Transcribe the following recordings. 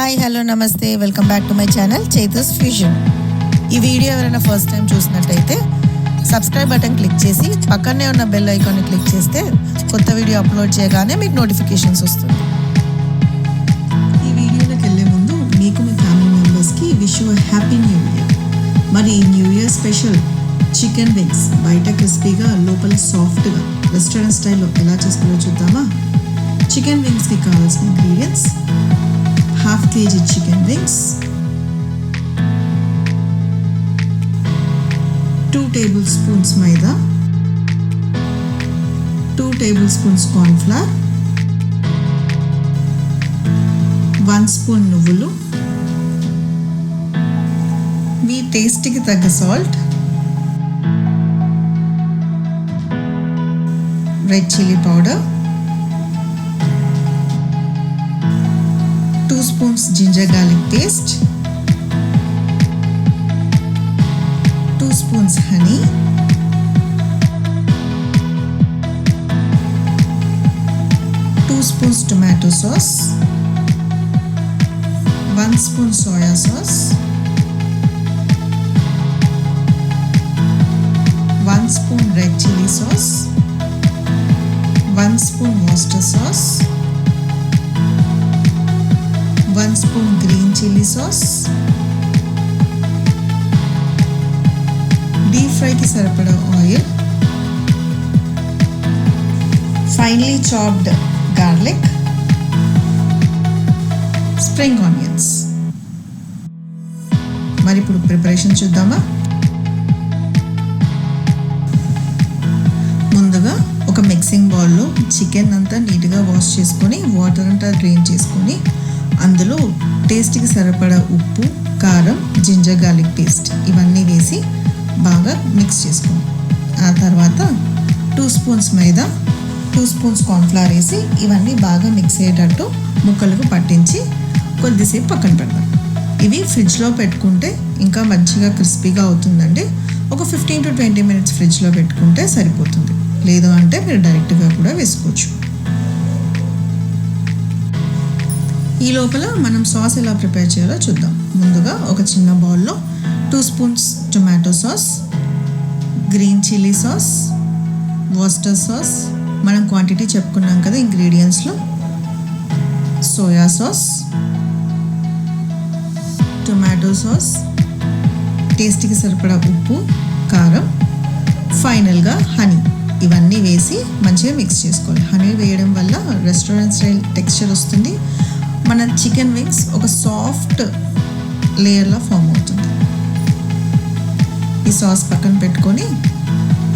Hi hello నమస్తే welcome back to my channel Chaitu's fusion. ఈ video ఎవరైనా ఫస్ట్ టైం చూసినట్టయితే సబ్స్క్రైబ్ బటన్ క్లిక్ చేసి పక్కనే ఉన్న బెల్ ఐకాన్ని క్లిక్ చేస్తే కొత్త వీడియో అప్లోడ్ చేయగానే మీకు నోటిఫికేషన్స్ వస్తుంది. ఈ వీడియోలోకి వెళ్ళే ముందు మీకు మీ ఫ్యామిలీ మెంబర్స్కి wish you happy new year. మరి ఈ new year special chicken wings బయట క్రిస్పీగా లోపల సాఫ్ట్గా రెస్టారెంట్ స్టైల్లో ఎలా చేసుకోవాలో చూద్దామా. చికెన్ వింగ్స్కి కావాల్సిన ingredients: ½ kg chicken wings, 2 tablespoons మైదా, 2 tablespoons కార్న్ఫ్లవర్, 1 స్పూన్ నువ్వులు, మీ టేస్ట్కి తగ్గ salt, red chilli powder, 2 spoons ginger garlic paste, 2 spoons honey, 2 spoons tomato sauce, 1 spoon soya sauce, 1 spoon red chili sauce, 1 spoon Worcester sauce, 1 spoon green chili sauce, deep ఫ్రైకి సరిపడా oil, finely chopped garlic, spring onions. మరి ఇప్పుడు preparation చూద్దామా. ముందుగా ఒక mixing బౌల్లో chicken అంతా నీట్గా వాష్ చేసుకొని వాటర్ అంతా డ్రైన్ చేసుకొని అందులో టేస్ట్కి సరిపడా ఉప్పు, కారం, జింజర్ గార్లిక్ పేస్ట్ ఇవన్నీ వేసి బాగా మిక్స్ చేసుకోండి. ఆ తర్వాత 2 spoons మైదా, 2 spoons కార్న్ఫ్లవర్ వేసి ఇవన్నీ బాగా మిక్స్ అయ్యేటట్టు ముక్కలకు పట్టించి కొద్దిసేపు పక్కన పెడదాం. ఇవి ఫ్రిడ్జ్లో పెట్టుకుంటే ఇంకా మంచిగా క్రిస్పీగా అవుతుందండి. ఒక 15 to 20 minutes ఫ్రిడ్జ్లో పెట్టుకుంటే సరిపోతుంది. లేదు అంటే మీరు డైరెక్ట్గా కూడా వేసుకోవచ్చు. ఈ లోపల మనం సాస్ ఎలా ప్రిపేర్ చేయాలో చూద్దాం. ముందుగా ఒక చిన్న బౌల్లో 2 spoons tomato sauce, green chilli sauce, Worcester sauce, మనం క్వాంటిటీ చెప్పుకున్నాం కదా ఇంగ్రీడియంట్స్లో, సోయా సాస్, టొమాటో సాస్, టేస్ట్కి సరిపడా ఉప్పు, కారం, ఫైనల్గా హనీ ఇవన్నీ వేసి మంచిగా మిక్స్ చేసుకోవాలి. హనీ వేయడం వల్ల రెస్టారెంట్ స్టైల్ టెక్స్చర్ వస్తుంది. మన చికెన్ వింగ్స్ ఒక సాఫ్ట్ లేయర్లా ఫామ్ అవుతుంది. ఈ సాస్ పక్కన పెట్టుకొని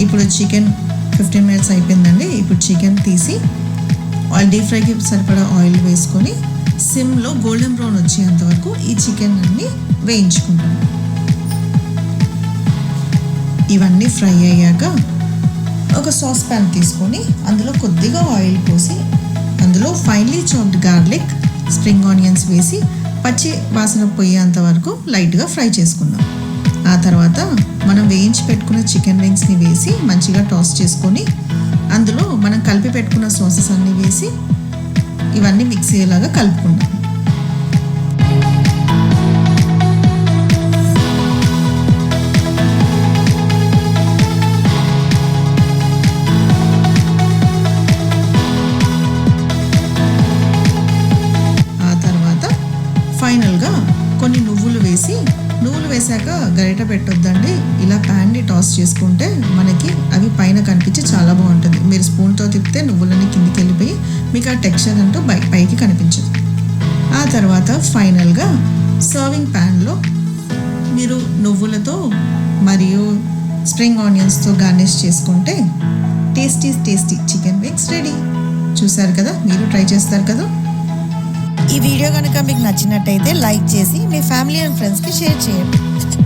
ఇప్పుడు చికెన్ 15 minutes అయిపోయిందండి. ఇప్పుడు చికెన్ తీసి ఆయిల్ డీప్ ఫ్రైకి సరిపడా ఆయిల్ వేసుకొని సిమ్లో గోల్డెన్ బ్రౌన్ వచ్చేంత వరకు ఈ చికెన్ అన్ని వేయించుకుంటాం. ఇవన్నీ ఫ్రై అయ్యాక ఒక సాస్ ప్యాన్ తీసుకొని అందులో కొద్దిగా ఆయిల్ పోసి అందులో finely chopped garlic, spring onions వేసి పచ్చి వాసన పోయేంత వరకు లైట్గా ఫ్రై చేసుకుందాం. ఆ తర్వాత మనం వేయించి పెట్టుకున్న చికెన్ వింగ్స్ని వేసి మంచిగా టాస్ చేసుకొని అందులో మనం కలిపి పెట్టుకున్న సాసెస్ అన్నీ వేసి ఇవన్నీ మిక్స్ అయ్యేలాగా కలుపుకుందాం. ఫైనల్గా కొన్ని నువ్వులు వేసాక గరిట పెట్టొద్దండి. ఇలా ప్యాన్ని టాస్ చేసుకుంటే మనకి అవి పైన కనిపించి చాలా బాగుంటుంది. మీరు స్పూన్తో తిప్పితే నువ్వులని కిందికి వెళ్ళిపోయి మీకు ఆ టెక్స్చర్ అంటూ పైకి కనిపించదు. ఆ తర్వాత ఫైనల్గా సర్వింగ్ ప్యాన్లో మీరు నువ్వులతో మరియు స్ప్రింగ్ ఆనియన్స్తో గార్నిష్ చేసుకుంటే టేస్టీ చికెన్ వింగ్స్ రెడీ. చూసారు కదా, మీరు ట్రై చేస్తారు కదా. ఈ వీడియో కనుక మీకు నచ్చినట్టయితే లైక్ చేసి మీ ఫ్యామిలీ అండ్ ఫ్రెండ్స్కి షేర్ చేయండి.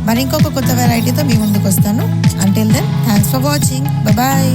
మరి ఇంకొక కొత్త వెరైటీతో మీ ముందుకు వస్తాను. Until then thanks for watching. Bye.